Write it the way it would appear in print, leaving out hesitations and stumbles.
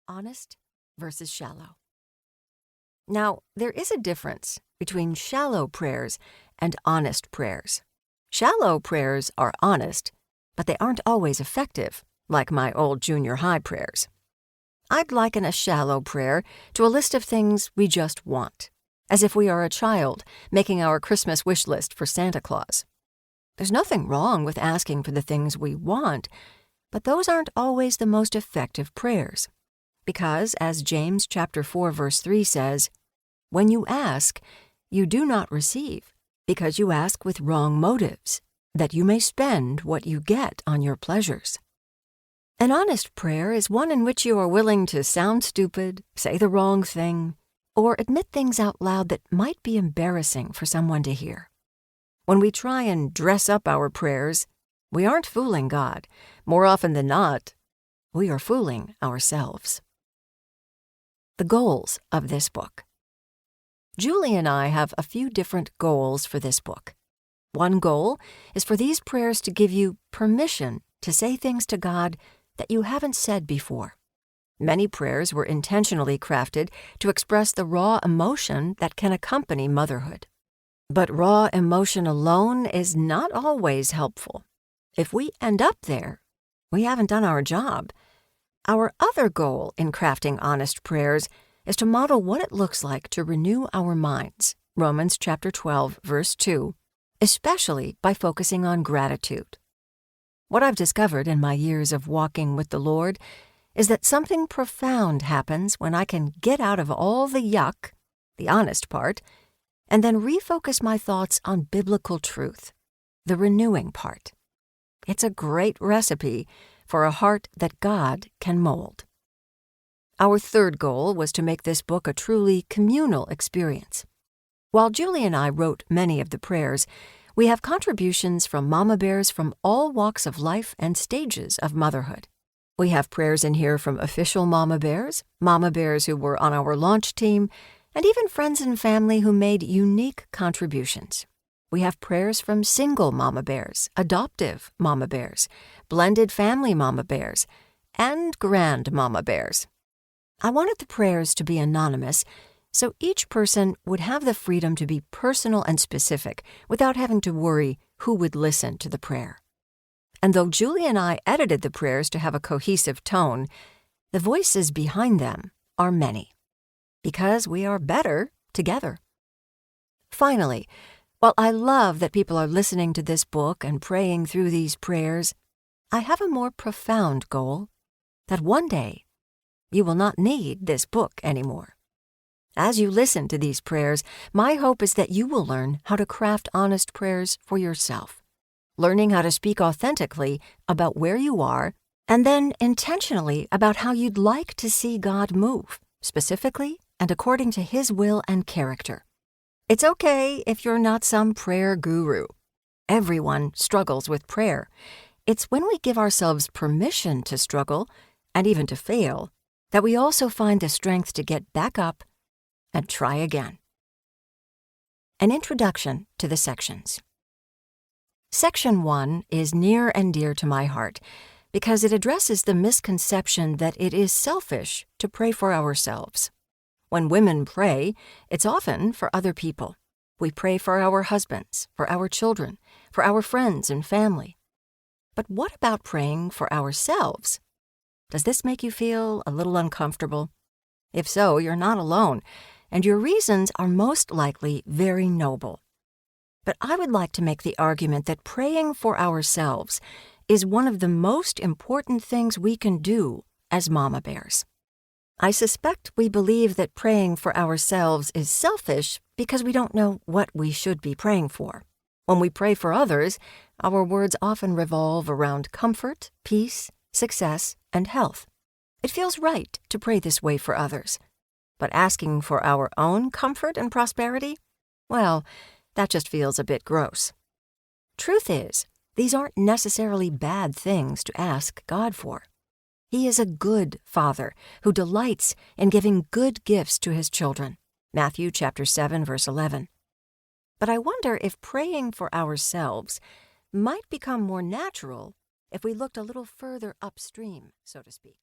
honest versus shallow. Now, there is a difference between shallow prayers and honest prayers. Shallow prayers are honest, but they aren't always effective, like my old junior high prayers. I'd liken a shallow prayer to a list of things we just want, as if we are a child making our Christmas wish list for Santa Claus. There's nothing wrong with asking for the things we want, but those aren't always the most effective prayers. Because, as James chapter 4, verse 3 says, "When you ask, you do not receive, because you ask with wrong motives, that you may spend what you get on your pleasures." An honest prayer is one in which you are willing to sound stupid, say the wrong thing, or admit things out loud that might be embarrassing for someone to hear. When we try and dress up our prayers, we aren't fooling God. More often than not, we are fooling ourselves. The goals of this book. Julie and I have a few different goals for this book. One goal is for these prayers to give you permission to say things to God that you haven't said before. Many prayers were intentionally crafted to express the raw emotion that can accompany motherhood. But raw emotion alone is not always helpful. If we end up there, we haven't done our job. Our other goal in crafting honest prayers is to model what it looks like to renew our minds, Romans chapter 12, verse 2, especially by focusing on gratitude. What I've discovered in my years of walking with the Lord is that something profound happens when I can get out of all the yuck, the honest part, and then refocus my thoughts on biblical truth, the renewing part. It's a great recipe for a heart that God can mold. Our third goal was to make this book a truly communal experience. While Julie and I wrote many of the prayers, we have contributions from Mama Bears from all walks of life and stages of motherhood. We have prayers in here from official Mama Bears who were on our launch team, and even friends and family who made unique contributions. We have prayers from single Mama Bears, adoptive Mama Bears, blended family Mama Bears, and grand Mama Bears. I wanted the prayers to be anonymous, so each person would have the freedom to be personal and specific without having to worry who would listen to the prayer. And though Julie and I edited the prayers to have a cohesive tone, the voices behind them are many, because we are better together. Finally, while I love that people are listening to this book and praying through these prayers, I have a more profound goal, that one day you will not need this book anymore. As you listen to these prayers, my hope is that you will learn how to craft honest prayers for yourself, learning how to speak authentically about where you are, and then intentionally about how you'd like to see God move, specifically and according to His will and character. It's okay if you're not some prayer guru. Everyone struggles with prayer. It's when we give ourselves permission to struggle, and even to fail, that we also find the strength to get back up and try again. An introduction to the sections. Section 1 is near and dear to my heart because it addresses the misconception that it is selfish to pray for ourselves. When women pray, it's often for other people. We pray for our husbands, for our children, for our friends and family. But what about praying for ourselves? Does this make you feel a little uncomfortable? If so, you're not alone, and your reasons are most likely very noble. But I would like to make the argument that praying for ourselves is one of the most important things we can do as Mama Bears. I suspect we believe that praying for ourselves is selfish because we don't know what we should be praying for. When we pray for others, our words often revolve around comfort, peace, success, and health. It feels right to pray this way for others. But asking for our own comfort and prosperity? Well, that just feels a bit gross. Truth is, these aren't necessarily bad things to ask God for. He is a good Father who delights in giving good gifts to His children. Matthew chapter 7, verse 11. But I wonder if praying for ourselves might become more natural if we looked a little further upstream, so to speak.